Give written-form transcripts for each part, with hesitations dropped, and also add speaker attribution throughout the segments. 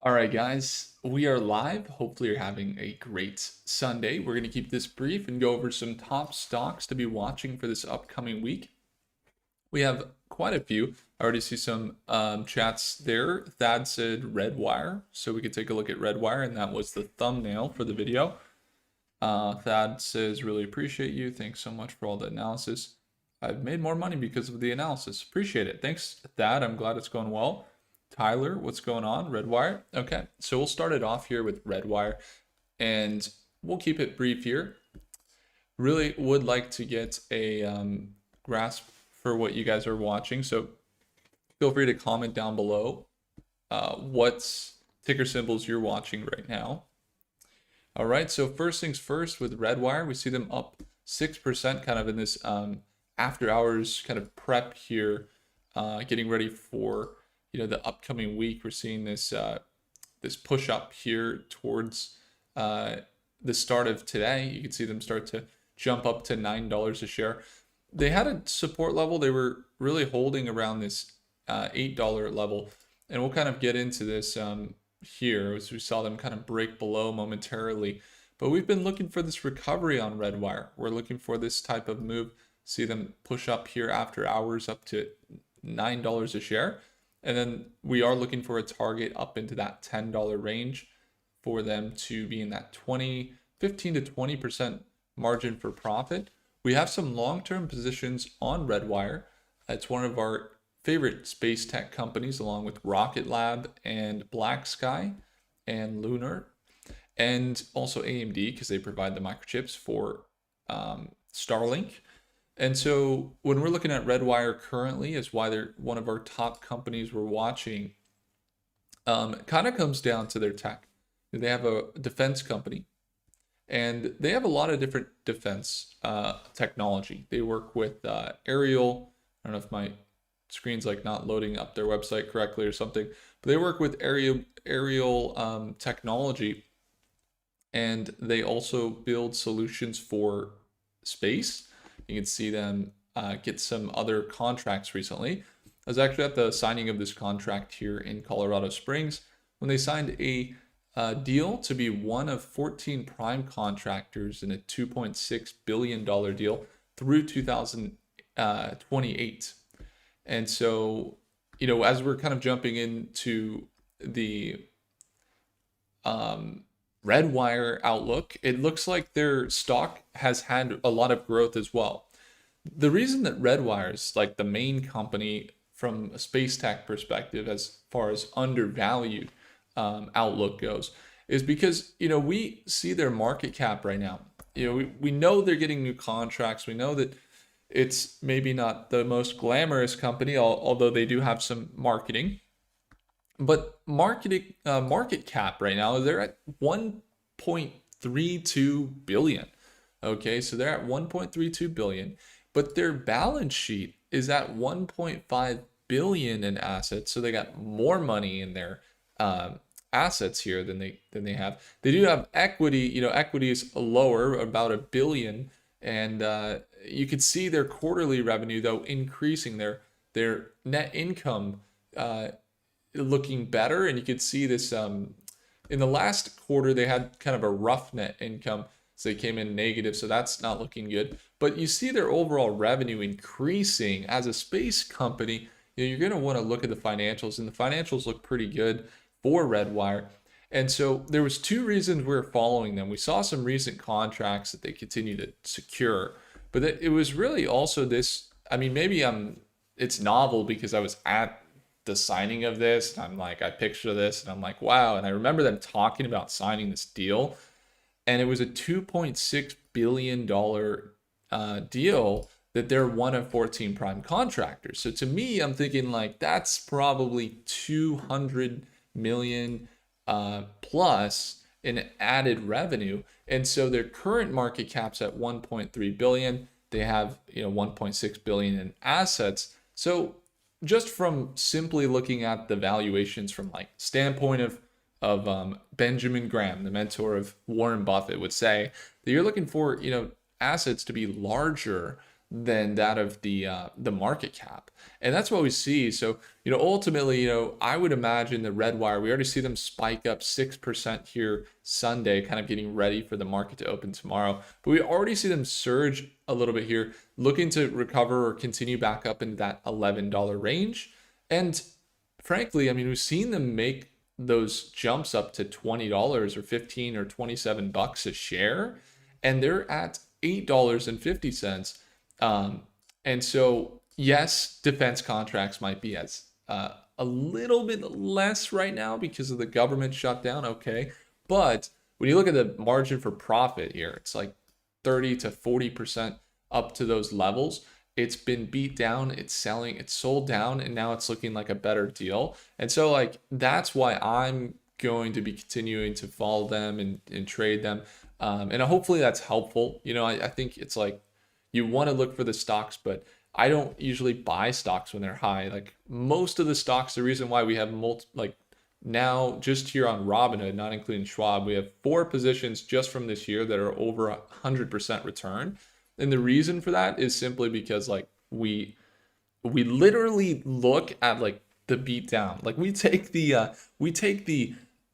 Speaker 1: All right, guys, we are live. Hopefully, you're having a great Sunday. We're going to keep this brief and go over some top stocks to be watching for this upcoming week. We have quite a few. I already see some chats there. Thad said Redwire, so we could take a look at Redwire, and that was the thumbnail for the video. Thad says, really appreciate you. Thanks so much for all the analysis. I've made more money because of the analysis. Appreciate it. Thanks, Thad. I'm glad it's going well. Tyler, what's going on? Redwire. Okay, so we'll start it off here with Redwire, and we'll keep it brief here. Really would like to get a grasp for what you guys are watching, so feel free to comment down below what ticker symbols you're watching right now. All right, so first things first with Redwire, we see them up 6% kind of in this after hours kind of prep here, getting ready for the upcoming week. We're seeing this this push up here towards the start of today. You can see them start to jump up to $9 a share. They had a support level. They were really holding around this $8 level, and we'll kind of get into this here as we saw them kind of break below momentarily. But we've been looking for this recovery on Redwire. We're looking for this type of move. See them push up here after hours up to $9 a share. And then we are looking for a target up into that $10 range for them to be in that 15 to 20% margin for profit. We have some long-term positions on Redwire. It's one of our favorite space tech companies, along with Rocket Lab and Black Sky and Lunar, and also AMD, because they provide the microchips for Starlink. And so when we're looking at Redwire currently is why they're one of our top companies we're watching. It kind of comes down to their tech. They have a defense company, and they have a lot of different defense technology. They work with aerial. I don't know if my screen's like not loading up their website correctly or something, but they work with aerial technology, and they also build solutions for space. You can see them get some other contracts recently. I was actually at the signing of this contract here in Colorado Springs when they signed a deal to be one of 14 prime contractors in a $2.6 billion deal through 2028. And so, as we're kind of jumping into the Redwire outlook, it looks like their stock has had a lot of growth as well. The reason that Redwire is like the main company from a space tech perspective as far as undervalued outlook goes is because we see their market cap right now. We know they're getting new contracts. We know that it's maybe not the most glamorous company, although they do have some marketing. But market cap right now, they're at 1.32 billion. Okay, so they're at 1.32 billion, but their balance sheet is at 1.5 billion in assets. So they got more money in their assets here than they have. They do have equity. Equity is lower, about $1 billion, and you could see their quarterly revenue though increasing. Their net income looking better, and you could see this in the last quarter they had kind of a rough net income, so they came in negative, so that's not looking good. But you see their overall revenue increasing. As a space company, you're going to want to look at the financials, and the financials look pretty good for Redwire. And so there was two reasons we were following them. We saw some recent contracts that they continue to secure, but it was really also this, maybe it's novel because I was at the signing of this, and I'm like, I picture this and I'm like, wow. And I remember them talking about signing this deal, and it was a $2.6 billion deal that they're one of 14 prime contractors. So to me, I'm thinking like that's probably 200 million plus in added revenue. And so their current market cap's at 1.3 billion. They have 1.6 billion in assets. So just from simply looking at the valuations from like standpoint of Benjamin Graham, the mentor of Warren Buffett, would say that you're looking for assets to be larger than that of the market cap. And that's what we see. So, ultimately, I would imagine the red wire, we already see them spike up 6% here Sunday, kind of getting ready for the market to open tomorrow. But we already see them surge a little bit here, looking to recover or continue back up into that $11 range. And frankly, I mean, we've seen them make those jumps up to $20 or 15 or 27 bucks a share, and they're at $8.50. And so, yes, defense contracts might be as a little bit less right now because of the government shutdown. Okay. But when you look at the margin for profit here, it's like 30 to 40% up to those levels. It's been beat down, it's selling, it's sold down, and now it's looking like a better deal. And so, like, that's why I'm going to be continuing to follow them and trade them. And hopefully that's helpful. I think it's like you want to look for the stocks, but I don't usually buy stocks when they're high. Like most of the stocks, the reason why we have now just here on Robinhood, not including Schwab, we have 4 positions just from this year that are over 100% return. And the reason for that is simply because like we literally look at like the beat down. Like we take the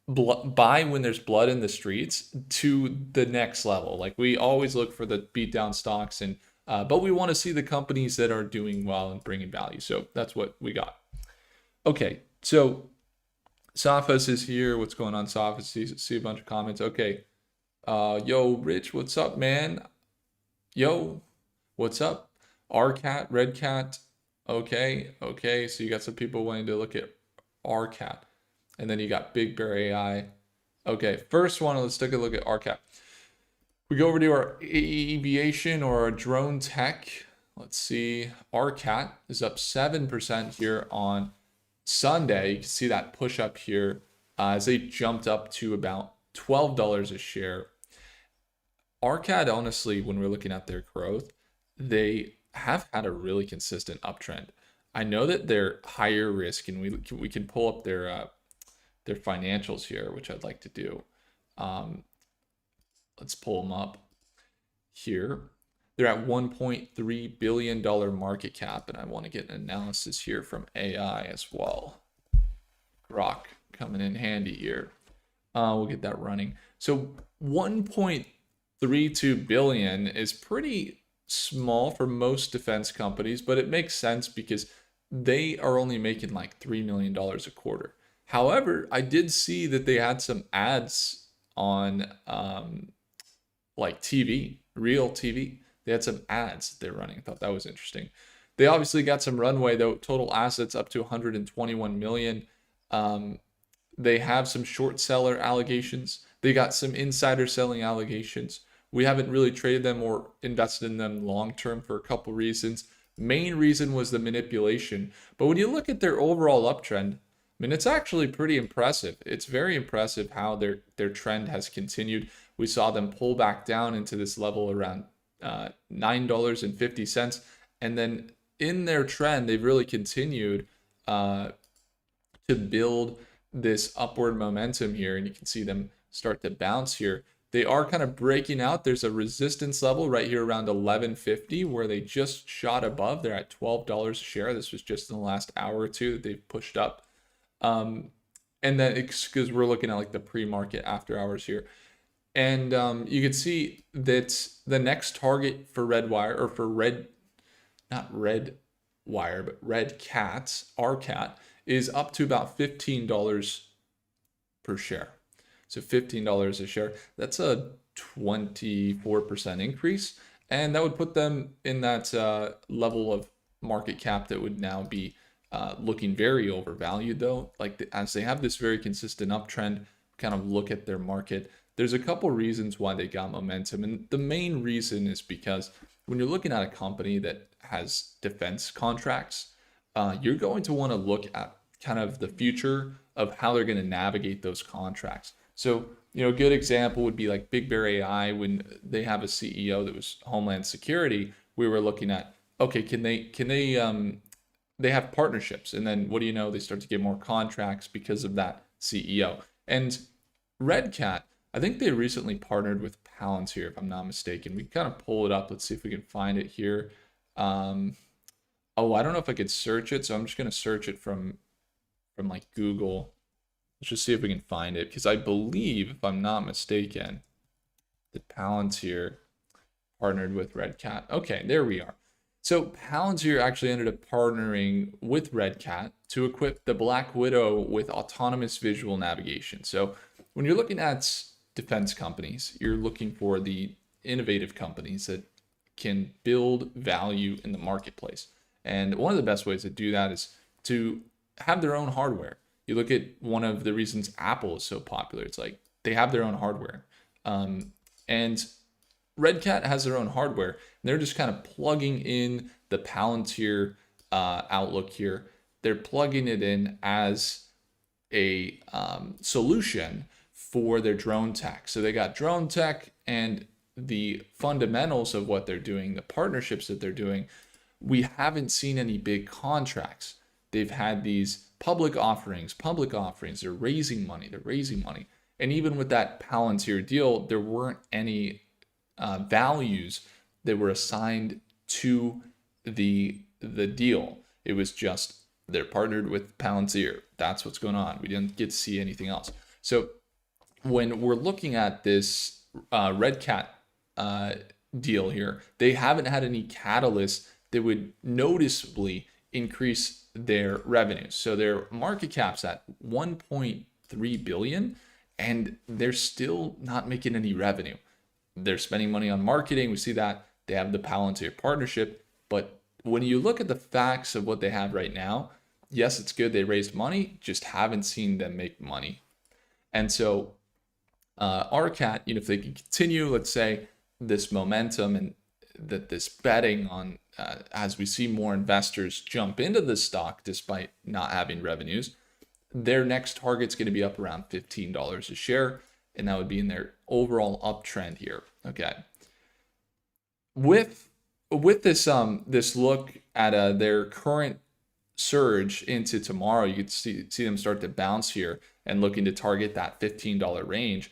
Speaker 1: buy when there's blood in the streets to the next level. Like we always look for the beat down stocks, and but we want to see the companies that are doing well and bringing value. So that's what we got. Okay, so Sophos is here. What's going on, Sophos? See a bunch of comments. Okay. Yo, Rich, what's up, man? Yo, what's up? RCAT, Red Cat. Okay. So you got some people wanting to look at RCAT. And then you got BBAI. Okay, first one, let's take a look at RCAT. We go over to our aviation or our drone tech. Let's see. RCAT is up 7% here on Sunday. You can see that push up here as they jumped up to about $12 a share. RCAT, honestly, when we're looking at their growth, they have had a really consistent uptrend. I know that they're higher risk, and we can pull up their financials here, which I'd like to do. Let's pull them up here. They're at $1.3 billion market cap, and I want to get an analysis here from AI as well. Grok coming in handy here. We'll get that running. So 1.32 billion is pretty small for most defense companies, but it makes sense because they are only making like $3 million a quarter. However, I did see that they had some ads on like TV, real TV. They had some ads they're running. I thought that was interesting. They obviously got some runway though. Total assets up to 121 million. They have some short seller allegations. They got some insider selling allegations. We haven't really traded them or invested in them long term for a couple reasons. Main reason was the manipulation. But when you look at their overall uptrend, I mean, it's actually pretty impressive. It's very impressive how their trend has continued. We saw them pull back down into this level around $9.50. And then in their trend, they've really continued to build this upward momentum here. And you can see them start to bounce here. They are kind of breaking out. There's a resistance level right here around $11.50 where they just shot above. They're at $12 a share. This was just in the last hour or two that they've pushed up. And then because we're looking at like the pre-market after hours here. And you can see that the next target for red wire, or for not red wire, but red cats, RCAT, is up to about $15 per share. So $15 a share. That's a 24% increase. And that would put them in that level of market cap that would now be looking very overvalued though. Like as they have this very consistent uptrend, kind of look at their market. There's a couple reasons why they got momentum. And the main reason is because when you're looking at a company that has defense contracts, you're going to want to look at kind of the future of how they're going to navigate those contracts. So, a good example would be like BBAI. When they have a CEO that was Homeland Security, we were looking at, okay, can they have partnerships, and then what do you know, they start to get more contracts because of that CEO. And Redcat, I think they recently partnered with Palantir, if I'm not mistaken. We can kind of pull it up. Let's see if we can find it here. Oh, I don't know if I could search it, so I'm just gonna search it from like Google. Let's just see if we can find it, because I believe, if I'm not mistaken, that Palantir partnered with Red Cat. Okay, there we are. So Palantir actually ended up partnering with Red Cat to equip the Black Widow with autonomous visual navigation. So when you're looking at defense companies, you're looking for the innovative companies that can build value in the marketplace. And one of the best ways to do that is to have their own hardware. You look at one of the reasons Apple is so popular. It's like they have their own hardware. And Red Cat has their own hardware. And they're just kind of plugging in the Palantir outlook here. They're plugging it in as a solution for their drone tech. So they got drone tech and the fundamentals of what they're doing, the partnerships that they're doing. We haven't seen any big contracts. They've had these public offerings. They're raising money. And even with that Palantir deal, there weren't any values that were assigned to the deal. It was just they're partnered with Palantir. That's what's going on. We didn't get to see anything else. So when we're looking at this Red Cat deal here, they haven't had any catalyst that would noticeably increase their revenues. So their market cap's at 1.3 billion, and they're still not making any revenue. They're spending money on marketing. We see that they have the Palantir partnership, but when you look at the facts of what they have right now, yes, it's good they raised money, just haven't seen them make money. And so RCAT, if they can continue, let's say, this momentum and that this betting on as we see more investors jump into the stock despite not having revenues, their next target's going to be up around $15 a share, and that would be in their overall uptrend here. Okay. With this this look at their current surge into tomorrow, you could see them start to bounce here and looking to target that $15 range.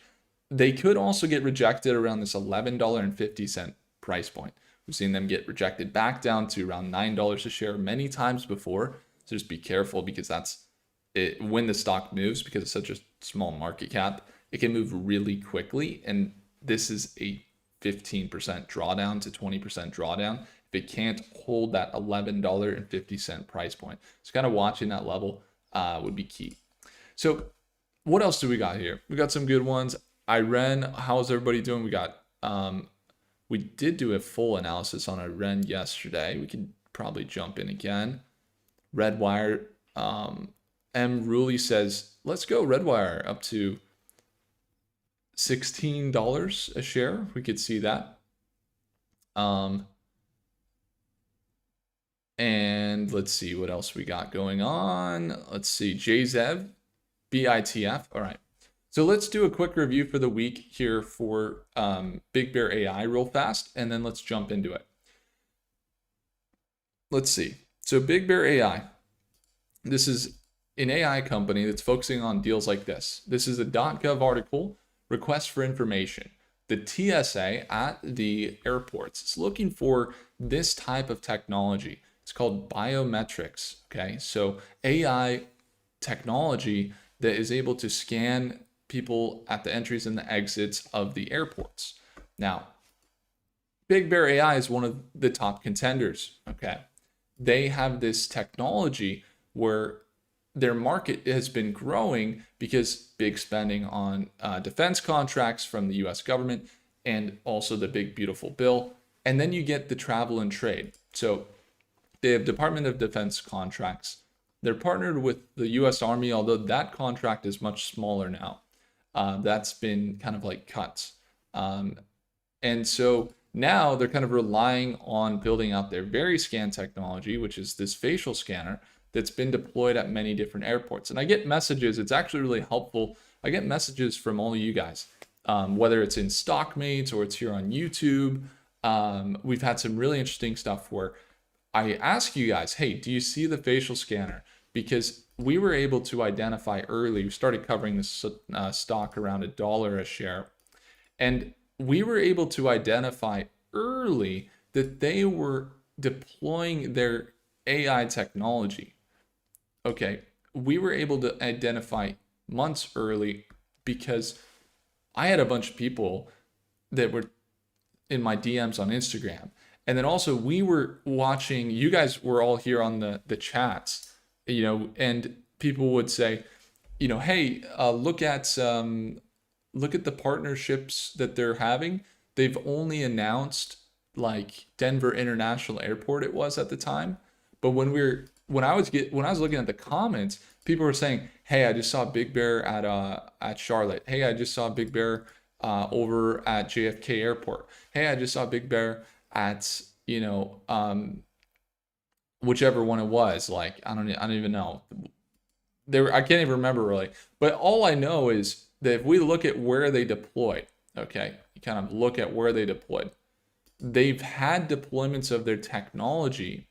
Speaker 1: They could also get rejected around this $11.50 price point. We've seen them get rejected back down to around $9 a share many times before. So just be careful, because that's it. When the stock moves, because it's such a small market cap, it can move really quickly. And this is a 15% drawdown to 20% drawdown if it can't hold that $11.50 price point. So kind of watching that level would be key. So what else do we got here? We got some good ones. Iran, how's everybody doing? We did do a full analysis on Iran yesterday. We could probably jump in again. Redwire, M. Ruley says, let's go Redwire up to $16 a share. We could see that. And let's see what else we got going on. Let's see, JZEV, BITF. All right. So let's do a quick review for the week here for Big Bear AI real fast, and then let's jump into it. Let's see. So Big Bear AI, this is an AI company that's focusing on deals like this. This is a .gov article, request for information. The TSA at the airports is looking for this type of technology. It's called biometrics, okay? So AI technology that is able to scan people at the entries and the exits of the airports. Now, Big Bear AI is one of the top contenders, okay? They have this technology where their market has been growing because big spending on defense contracts from the US government, and also the big beautiful bill. And then you get the travel and trade. So they have Department of Defense contracts. They're partnered with the US Army, although that contract is much smaller now. That's been kind of like cut. And so now they're kind of relying on building out their VeriScan technology, which is this facial scanner that's been deployed at many different airports. And I get messages, it's actually really helpful. I get messages from all of you guys, whether it's in Stockmates or it's here on YouTube. We've had some really interesting stuff where I ask you guys, hey, do you see the facial scanner? Because we were able to identify early, we started covering this stock around $1 a share. And we were able to identify early that they were deploying their AI technology, okay, we were able to identify months early because I had a bunch of people that were in my DMs on Instagram. And then also we were watching, you guys were all here on the chats, and people would say, hey, look at the partnerships that they're having. They've only announced like Denver International Airport it was at the time. But when I was looking at the comments, people were saying, "Hey, I just saw Big Bear at Charlotte. Hey, I just saw Big Bear over at JFK Airport. Hey, I just saw Big Bear at whichever one it was. Like I don't even know. I can't even remember really. But all I know is that if we look at where they deployed, okay, you kind of look at where they deployed. They've had deployments of their technology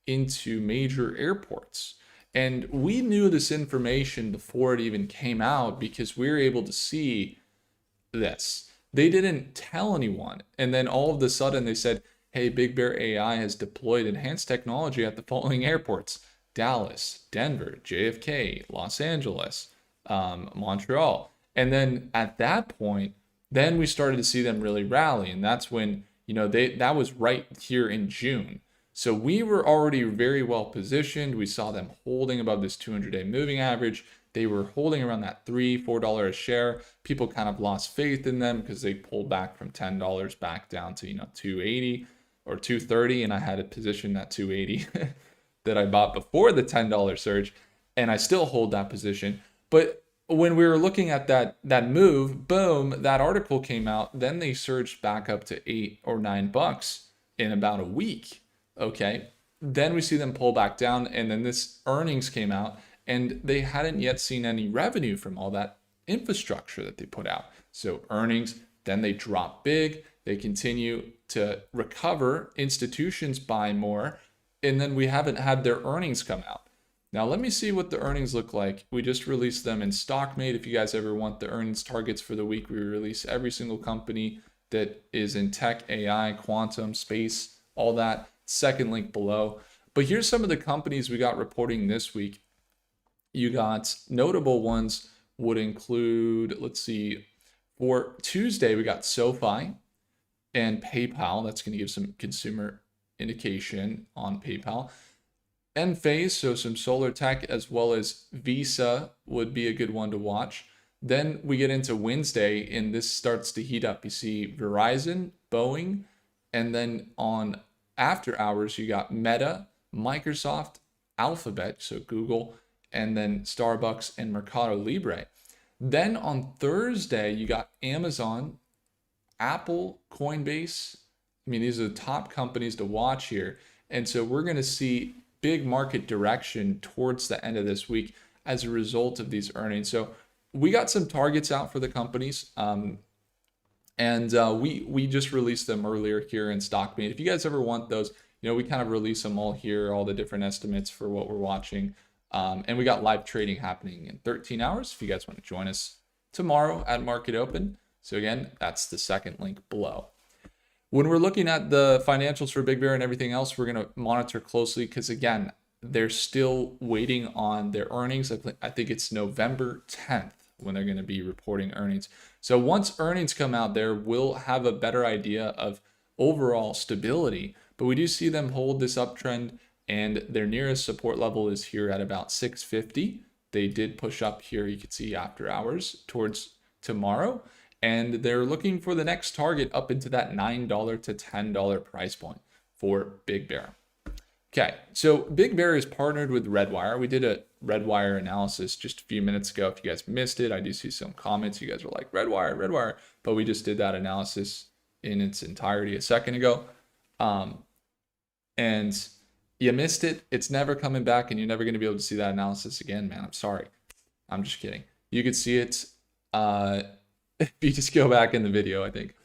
Speaker 1: into major airports. And we knew this information before it even came out because we were able to see this. They didn't tell anyone. And then all of a sudden they said, hey, Big Bear AI has deployed enhanced technology at the following airports: Dallas, Denver, JFK, Los Angeles, Montreal. And then at that point, then we started to see them really rally. And that's when, that was right here in June. So we were already very well positioned. We saw them holding above this 200-day moving average. They were holding around that $3-4 a share. People kind of lost faith in them because they pulled back from $10 back down to, $2.80 or $2.30. And I had a position at $2.80 that I bought before the $10 surge. And I still hold that position. But when we were looking at that move, boom, that article came out. Then they surged back up to $8 or $9 in about a week. Okay, then we see them pull back down, and then this earnings came out, and they hadn't yet seen any revenue from all that infrastructure that they put out. So earnings, then they drop big, they continue to recover, institutions buy more, and then we haven't had their earnings come out. Now let me see what the earnings look like. We just released them in StockMate. If you guys ever want the earnings targets for the week, we release every single company that is in tech, AI, quantum, space, all that. Second link below. But here's some of the companies we got reporting this week. You got notable ones would include, let's see, for Tuesday, we got SoFi and PayPal. That's going to give some consumer indication on PayPal. Enphase, so some solar tech, as well as Visa would be a good one to watch. Then we get into Wednesday, and this starts to heat up. You see Verizon, Boeing, and then on after hours, you got Meta, Microsoft, Alphabet, so Google, and then Starbucks and Mercado Libre. Then on Thursday, you got Amazon, Apple, Coinbase. I mean, these are the top companies to watch here. And so we're going to see big market direction towards the end of this week as a result of these earnings. So we got some targets out for the companies. We just released them earlier here in StockMate. If you guys ever want those, we kind of release them all here, all the different estimates for what we're watching. And we got live trading happening in 13 hours if you guys want to join us tomorrow at market open. So again, that's the second link below. When we're looking at the financials for Big Bear and everything else, we're going to monitor closely because again, they're still waiting on their earnings. I think it's November 10th when they're going to be reporting earnings. So once earnings come out there, we'll have a better idea of overall stability. But we do see them hold this uptrend, and their nearest support level is here at about 650. They did push up here, you can see after hours towards tomorrow. And they're looking for the next target up into that $9 to $10 price point for Big Bear. Okay, so Big Bear is partnered with Redwire. We did a Redwire analysis just a few minutes ago. If you guys missed it, I do see some comments. You guys were like, Redwire, Redwire. But we just did that analysis in its entirety a second ago. And you missed it. It's never coming back, and you're never going to be able to see that analysis again, man. I'm sorry. I'm just kidding. You could see it if you just go back in the video, I think.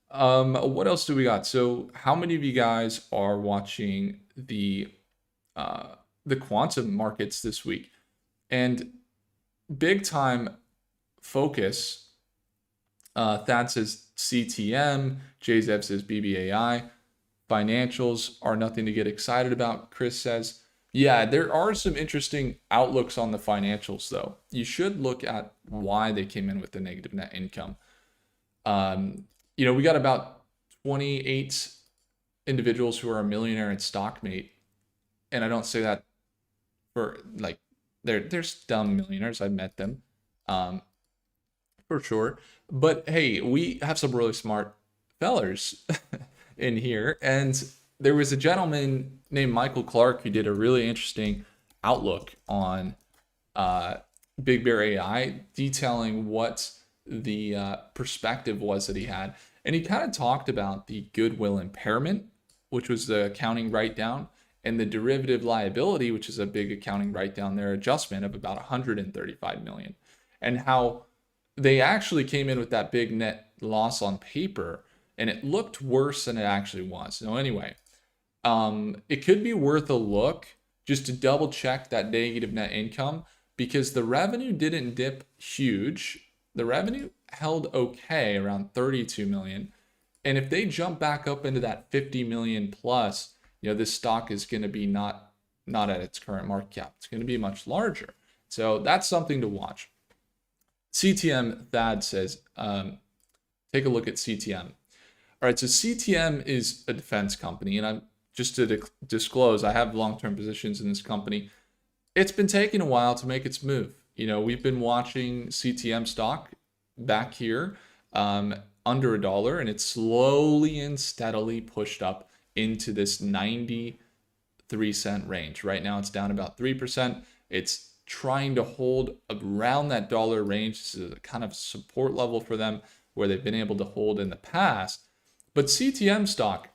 Speaker 1: What else do we got? So how many of you guys are watching the quantum markets this week? And big time focus, Thad says CTM, JZev says BBAI. Financials are nothing to get excited about, Chris says. Yeah, there are some interesting outlooks on the financials, though. You should look at why they came in with the negative net income. We got about 28 individuals who are a millionaire in Stockmate, and I don't say that for like they're dumb millionaires. I've met them, for sure. But hey, we have some really smart fellers in here, and there was a gentleman named Michael Clark who did a really interesting outlook on Big Bear AI, detailing what the perspective was that he had. And he kind of talked about the goodwill impairment, which was the accounting write down, and the derivative liability, which is a big accounting write down there, adjustment of about 135 million, and how they actually came in with that big net loss on paper, and it looked worse than it actually was. So anyway, it could be worth a look just to double check that negative net income, because the revenue didn't dip huge. The revenue held okay around 32 million. And if they jump back up into that 50 million plus, this stock is going to be not at its current market cap. It's going to be much larger. So that's something to watch. CTM Thad says, take a look at CTM. All right, so CTM is a defense company, and I'm just to disclose, I have long-term positions in this company. It's been taking a while to make its move. We've been watching CTM stock back here under $1, and it's slowly and steadily pushed up into this 93-cent range. Right now, it's down about 3%. It's trying to hold around that dollar range. This is a kind of support level for them where they've been able to hold in the past. But CTM stock,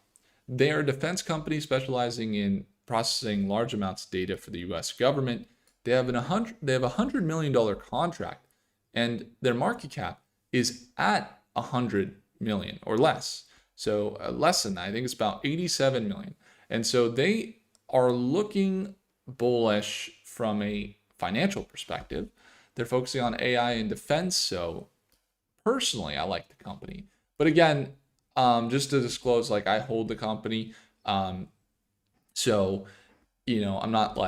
Speaker 1: they are a defense company specializing in processing large amounts of data for the U.S. government. They have a $100 million contract, and their market cap is at 100 million or less. So less than that. I think it's about 87 million. And so they are looking bullish from a financial perspective. They're focusing on AI and defense. So personally, I like the company. But again, just to disclose, I hold the company. So, I'm not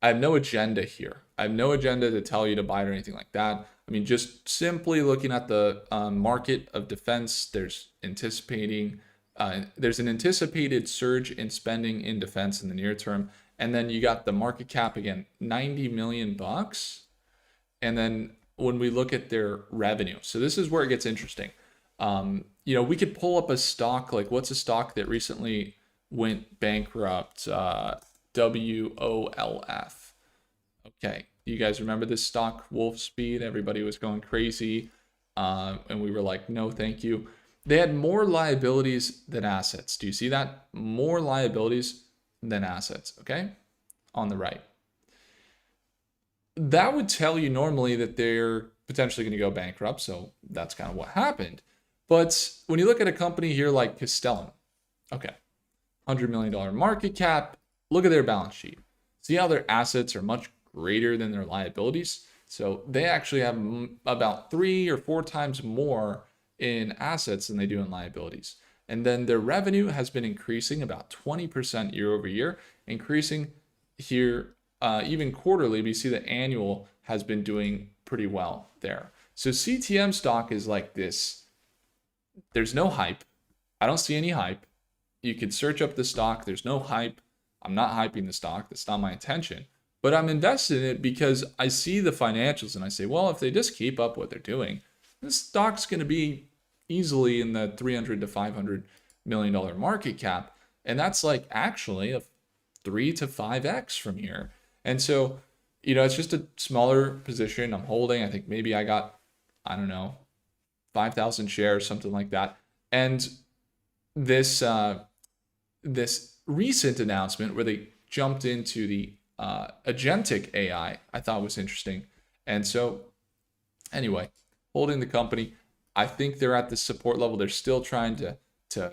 Speaker 1: I have no agenda here. I have no agenda to tell you to buy it or anything like that. I mean, just simply looking at the market of defense, there's an anticipated surge in spending in defense in the near term. And then you got the market cap again, 90 million bucks. And then when we look at their revenue, so this is where it gets interesting. We could pull up a stock, what's a stock that recently went bankrupt? WOLF. Okay, you guys remember this stock, Wolfspeed? Everybody was going crazy, and we were like, no, thank you. They had more liabilities than assets. Do you see that? More liabilities than assets, okay? On the right. That would tell you normally that they're potentially going to go bankrupt, so that's kind of what happened. But when you look at a company here like Castellum, okay, $100 million market cap, look at their balance sheet. See how their assets are much greater than their liabilities? So they actually have about 3 or 4 times more in assets than they do in liabilities. And then their revenue has been increasing about 20% year over year, increasing here even quarterly. We see the annual has been doing pretty well there. So CTM stock is like this. There's no hype. I don't see any hype. You could search up the stock. There's no hype. I'm not hyping the stock. That's not my intention. But I'm invested in it because I see the financials and I say, well, if they just keep up what they're doing, this stock's going to be easily in the $300 to $500 million market cap. And that's actually a 3 to 5x from here. And so, it's just a smaller position I'm holding. I think maybe I got, 5,000 shares, something like that. And this recent announcement where they jumped into the agentic AI, I thought was interesting. And so anyway, holding the company, I think they're at the support level. They're still trying to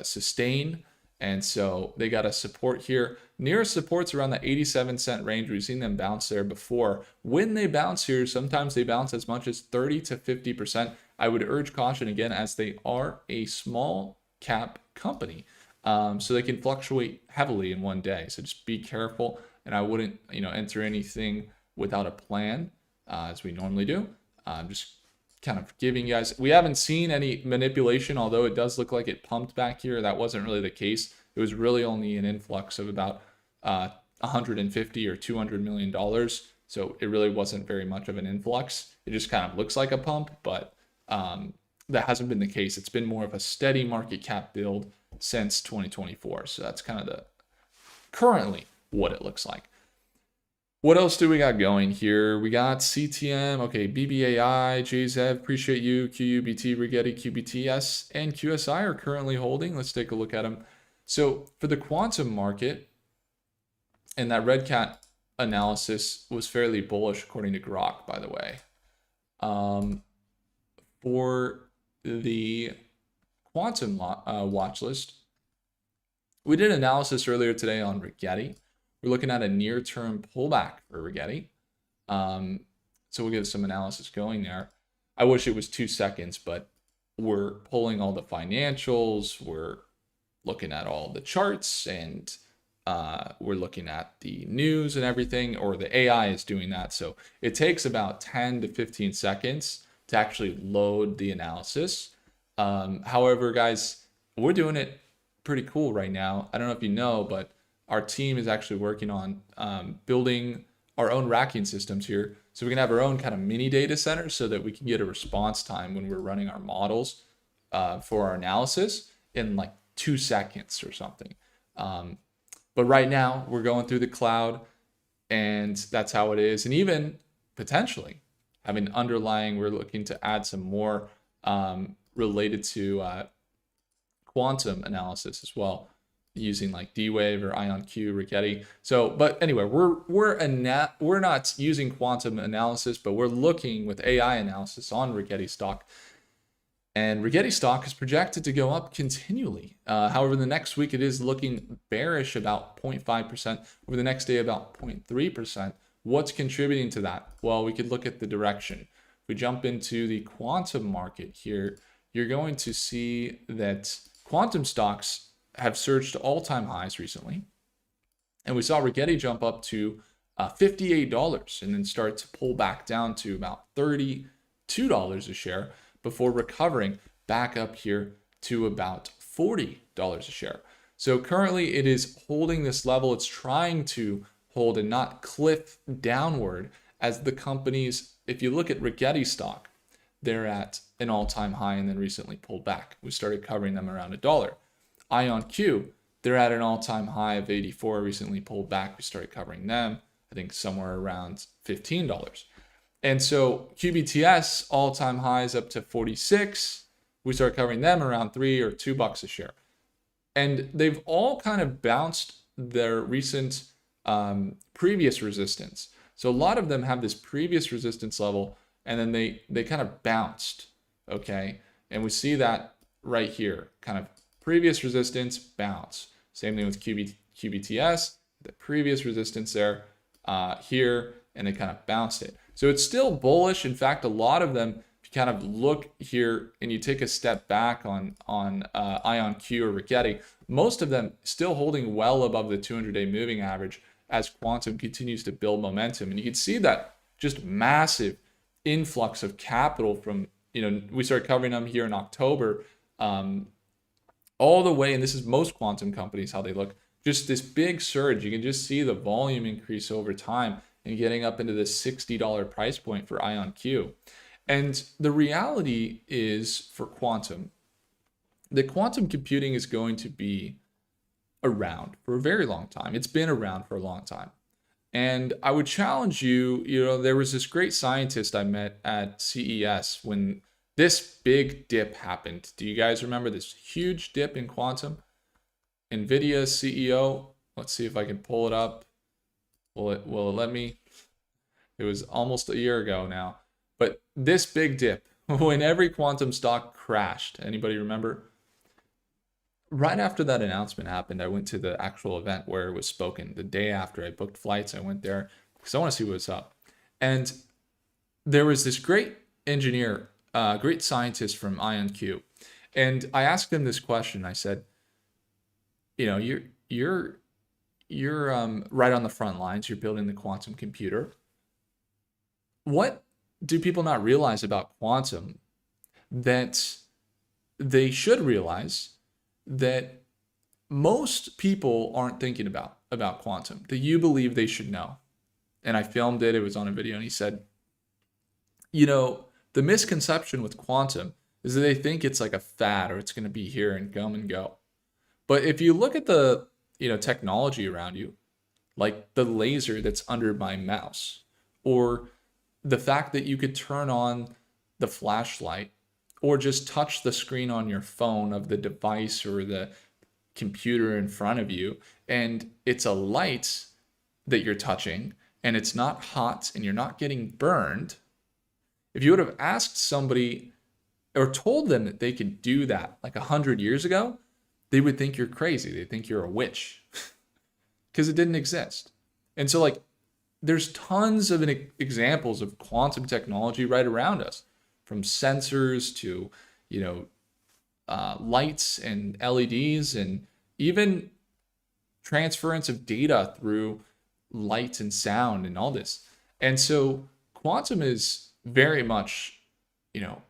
Speaker 1: sustain. And so they got a support here. Nearest support's around the 87-cent range. We've seen them bounce there before. When they bounce here, sometimes they bounce as much as 30 to 50%. I would urge caution again, as they are a small cap company. So they can fluctuate heavily in one day. So just be careful, and I wouldn't, enter anything without a plan, as we normally do. Just kind of giving you guys, we haven't seen any manipulation, although it does look like it pumped back here. That wasn't really the case. It was really only an influx of about 150 or 200 million dollars. So it really wasn't very much of an influx. It just kind of looks like a pump, but that hasn't been the case. It's been more of a steady market cap build since 2024. So that's kind of the currently what it looks like. What else do we got going here? We got CTM, okay, BBAI, JZEV, appreciate you, QUBT, Rigetti, QBTS, and QSI are currently holding. Let's take a look at them. So for the quantum market, and that red cat analysis was fairly bullish according to Grok, by the way. For the quantum watch list, we did analysis earlier today on Rigetti. We're looking at a near-term pullback for Rigetti. So we'll get some analysis going there. I wish it was 2 seconds, but we're pulling all the financials. We're looking at all the charts, and we're looking at the news and everything, or the AI is doing that. So it takes about 10 to 15 seconds to actually load the analysis. However, guys, we're doing it pretty cool right now. I don't know if you know, but our team is actually working on building our own racking systems here. So we can have our own kind of mini data center so that we can get a response time when we're running our models for our analysis in like 2 seconds or something. But right now we're going through the cloud, and that's how it is. And even potentially having underlying, we're looking to add some more related to quantum analysis as well, using like D-Wave or IonQ, Rigetti. So, but anyway, we're not using quantum analysis, but we're looking with AI analysis on Rigetti stock. And Rigetti stock is projected to go up continually. However, the next week it is looking bearish about 0.5%. Over the next day, about 0.3%. What's contributing to that? Well, we could look at the direction. If we jump into the quantum market here, you're going to see that quantum stocks have surged to all-time highs recently. And we saw Rigetti jump up to $58 and then start to pull back down to about $32 a share before recovering back up here to about $40 a share. So currently it is holding this level. It's trying to hold and not cliff downward as the companies, if you look at Rigetti stock, they're at an all-time high and then recently pulled back. We started covering them around $1. IonQ, they're at an all-time high of 84, recently pulled back. We started covering them, I think somewhere around $15. And so QBTS all-time highs up to 46. We start covering them around $3 or $2 a share. And they've all kind of bounced their recent previous resistance. So a lot of them have this previous resistance level, and then they kind of bounced, okay? And we see that right here, kind of previous resistance, bounce. Same thing with QBTS, the previous resistance there, here, and they kind of bounced it. So it's still bullish. In fact, a lot of them, if you kind of look here and you take a step back on IonQ or Rigetti, most of them still holding well above the 200-day moving average as quantum continues to build momentum. And you can see that just massive influx of capital from, we started covering them here in October, all the way, and this is most quantum companies, how they look, just this big surge. You can just see the volume increase over time and getting up into the $60 price point for IonQ. And the reality is for quantum, the quantum computing is going to be around for a very long time. It's been around for a long time. And I would challenge you, there was this great scientist I met at CES when this big dip happened. Do you guys remember this huge dip in quantum? NVIDIA CEO, let's see if I can pull it up. Will it let me? It was almost a year ago now. But this big dip, when every quantum stock crashed, anybody remember? Right after that announcement happened, I went to the actual event where it was spoken. The day after, I booked flights. I went there because I want to see what's up. And there was this great engineer, great scientist from IonQ. And I asked him this question. I said, you're you're you're right on the front lines. You're building the quantum computer. What do people not realize about quantum that they should realize that most people aren't thinking about quantum that you believe they should know? And I filmed it. It was on a video, and he said, the misconception with quantum is that they think it's like a fad or it's going to be here and come and go. But if you look at the technology around you, like the laser that's under my mouse, or the fact that you could turn on the flashlight or just touch the screen on your phone of the device or the computer in front of you, and it's a light that you're touching, and it's not hot and you're not getting burned. If you would have asked somebody or told them that they could do that like 100 years ago, they would think you're crazy. They think you're a witch because it didn't exist. And so like there's tons of examples of quantum technology right around us, from sensors to, lights and LEDs, and even transference of data through light and sound and all this. And so quantum is very much,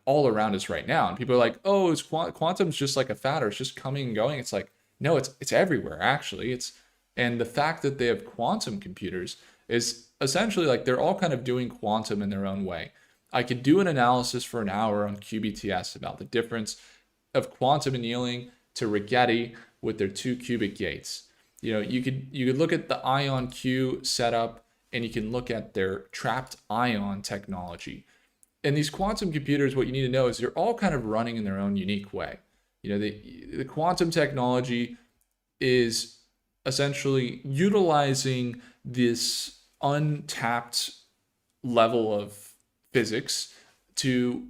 Speaker 1: all around us right now. And people are like, oh, it's quantum's just like a fad, or it's just coming and going. It's like, no, it's everywhere actually. And the fact that they have quantum computers is essentially like they're all kind of doing quantum in their own way. I could do an analysis for an hour on QBTS about the difference of quantum annealing to Rigetti with their 2 qubit gates. You could look at the ion Q setup, and you can look at their trapped ion technology. And these quantum computers, what you need to know is they're all kind of running in their own unique way. The quantum technology is essentially utilizing this untapped level of physics to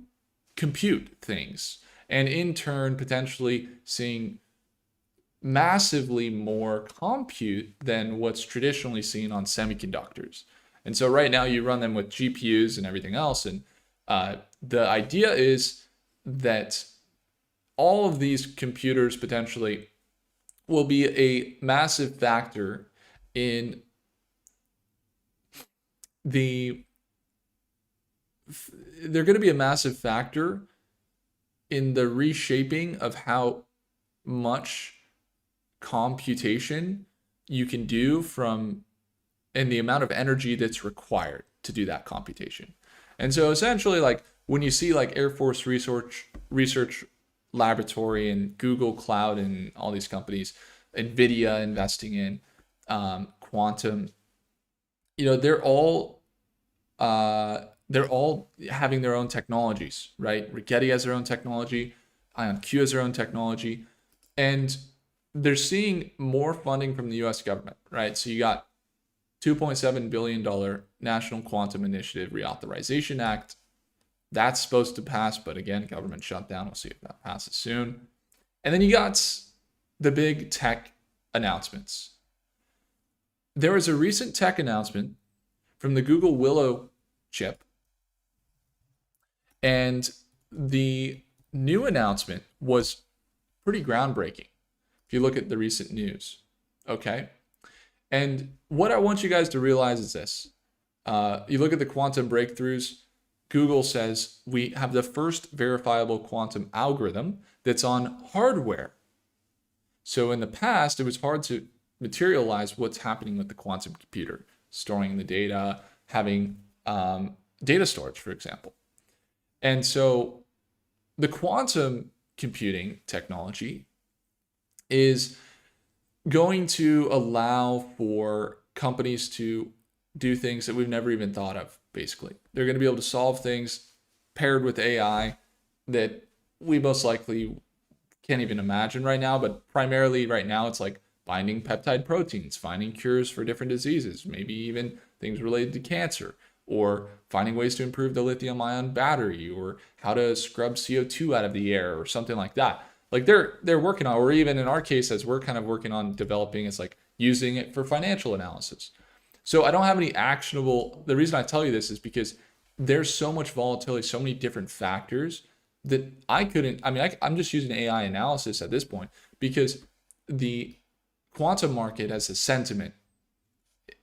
Speaker 1: compute things, and in turn potentially seeing massively more compute than what's traditionally seen on semiconductors. And so right now you run them with GPUs and everything else, and the idea is that all of these computers potentially will be a massive factor in they're going to be a massive factor in the reshaping of how much computation you can do and the amount of energy that's required to do that computation. And so essentially, like when you see like Air Force Research Laboratory and Google Cloud and all these companies, NVIDIA investing in quantum, they're all having their own technologies, right? Rigetti has their own technology, IonQ has their own technology, and they're seeing more funding from the US government, right? So you got $2.7 billion National Quantum Initiative Reauthorization Act. That's supposed to pass, but again, government shutdown. We'll see if that passes soon. And then you got the big tech announcements. There was a recent tech announcement from the Google Willow chip, and the new announcement was pretty groundbreaking if you look at the recent news. Okay. And what I want you guys to realize is this. You look at the quantum breakthroughs. Google says we have the first verifiable quantum algorithm that's on hardware. So in the past, it was hard to materialize what's happening with the quantum computer, storing the data, having data storage, for example. And so the quantum computing technology is going to allow for companies to do things that we've never even thought of, basically. They're going to be able to solve things paired with AI that we most likely can't even imagine right now, but primarily right now it's like binding peptide proteins, finding cures for different diseases, maybe even things related to cancer, or finding ways to improve the lithium-ion battery, or how to scrub CO2 out of the air, or something like that. Like they're working on, or even in our case, as we're kind of working on developing, it's like using it for financial analysis. So I don't have any actionable, the reason I tell you this is because there's so much volatility, so many different factors that I'm just using AI analysis at this point because the quantum market has a sentiment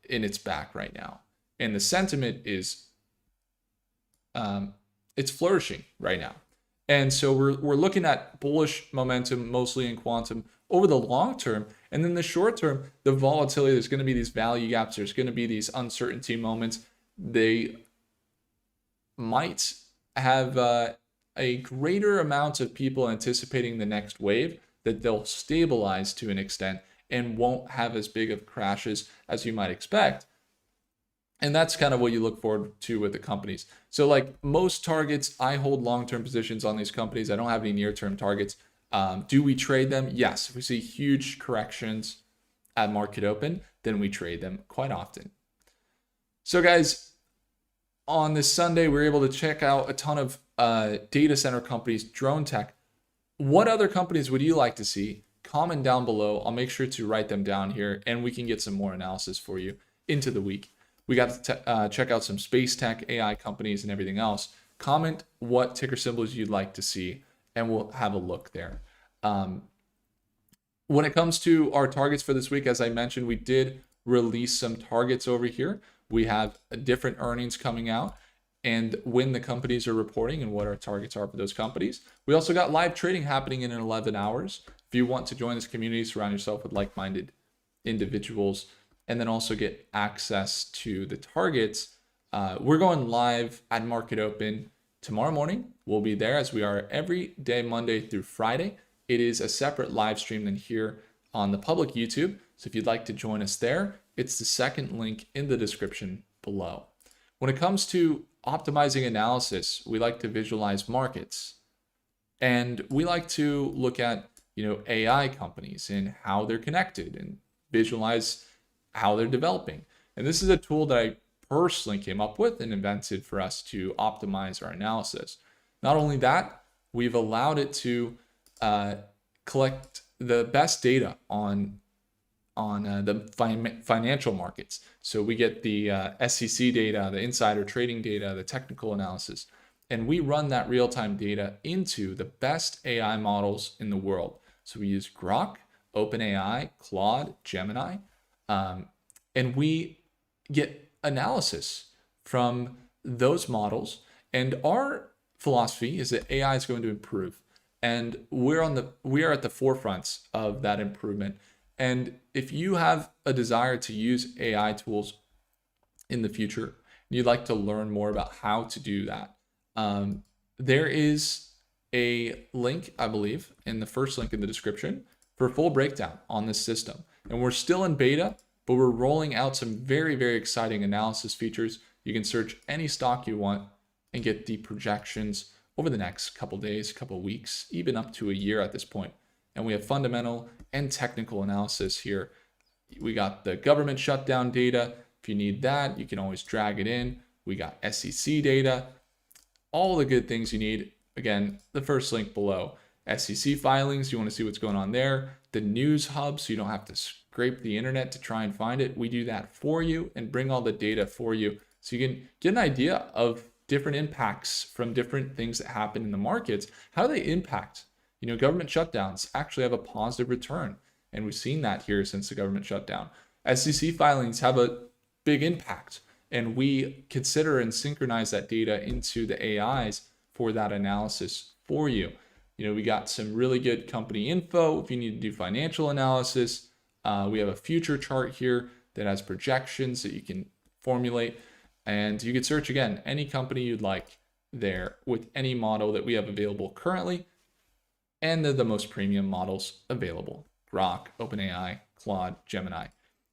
Speaker 1: in its back right now, and the sentiment is it's flourishing right now. And so we're looking at bullish momentum mostly in quantum over the long term. And then the short term, the volatility, there's going to be these value gaps, there's going to be these uncertainty moments. They might have a greater amount of people anticipating the next wave, that they'll stabilize to an extent and won't have as big of crashes as you might expect. And that's kind of what you look forward to with the companies. So like most targets, I hold long-term positions on these companies. I don't have any near-term targets. Do we trade them? Yes. If we see huge corrections at market open, then we trade them quite often. So guys, on this Sunday, we were able to check out a ton of data center companies, drone tech. What other companies would you like to see? Comment down below. I'll make sure to write them down here, and we can get some more analysis for you into the week. We got to check out some space tech, AI companies, and everything else. Comment what ticker symbols you'd like to see, and we'll have a look there. When it comes to our targets for this week, as I mentioned, we did release some targets over here. We have different earnings coming out and when the companies are reporting and what our targets are for those companies. We also got live trading happening in 11 hours. If you want to join this community, surround yourself with like-minded individuals, and then also get access to the targets. We're going live at market open tomorrow morning. We'll be there as we are every day, Monday through Friday. It is a separate live stream than here on the public YouTube. So if you'd like to join us there, it's the second link in the description below. When it comes to optimizing analysis, we like to visualize markets. And we like to look at, AI companies and how they're connected and visualize how they're developing. And this is a tool that I personally came up with and invented for us to optimize our analysis. Not only that, we've allowed it to collect the best data on the financial markets. So we get the SEC data, the insider trading data, the technical analysis, and we run that real-time data into the best AI models in the world. So we use Grok, OpenAI, Claude, Gemini, and we get analysis from those models. And our philosophy is that AI is going to improve, and we are at the forefront of that improvement. And if you have a desire to use AI tools in the future, and you'd like to learn more about how to do that, there is a link, I believe, in the first link in the description for a full breakdown on this system. And we're still in beta, but we're rolling out some very, very exciting analysis features. You can search any stock you want and get the projections over the next couple days, couple weeks, even up to a year at this point. And we have fundamental and technical analysis here. We got the government shutdown data. If you need that, you can always drag it in. We got SEC data, all the good things you need. Again, the first link below. SEC filings, you want to see what's going on there. The news hub, so you don't have to scrape the internet to try and find it. We do that for you and bring all the data for you, so you can get an idea of different impacts from different things that happen in the markets. How do they impact? Government shutdowns actually have a positive return, and we've seen that here since the government shutdown. SEC filings have a big impact, and we consider and synchronize that data into the AIs for that analysis for you. We got some really good company info if you need to do financial analysis. We have a future chart here that has projections that you can formulate, and you could search again any company you'd like there with any model that we have available currently. And they're the most premium models available: Grok, OpenAI, Claude, Gemini.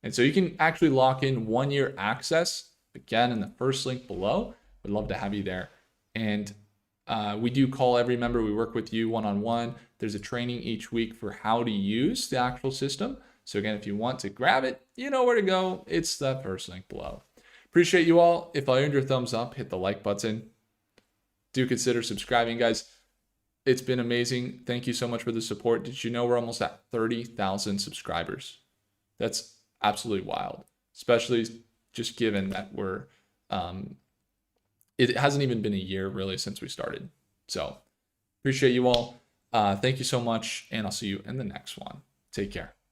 Speaker 1: And so you can actually lock in 1-year access, again, in the first link below. We'd love to have you there. And we do call every member. We work with you one-on-one. There's a training each week for how to use the actual system. So again, if you want to grab it, you know where to go. It's the first link below. Appreciate you all. If I earned your thumbs up, hit the like button. Do consider subscribing, guys. It's been amazing. Thank you so much for the support. Did you know we're almost at 30,000 subscribers? That's absolutely wild, especially just given that it hasn't even been a year really since we started. So appreciate you all. Thank you so much, and I'll see you in the next one. Take care.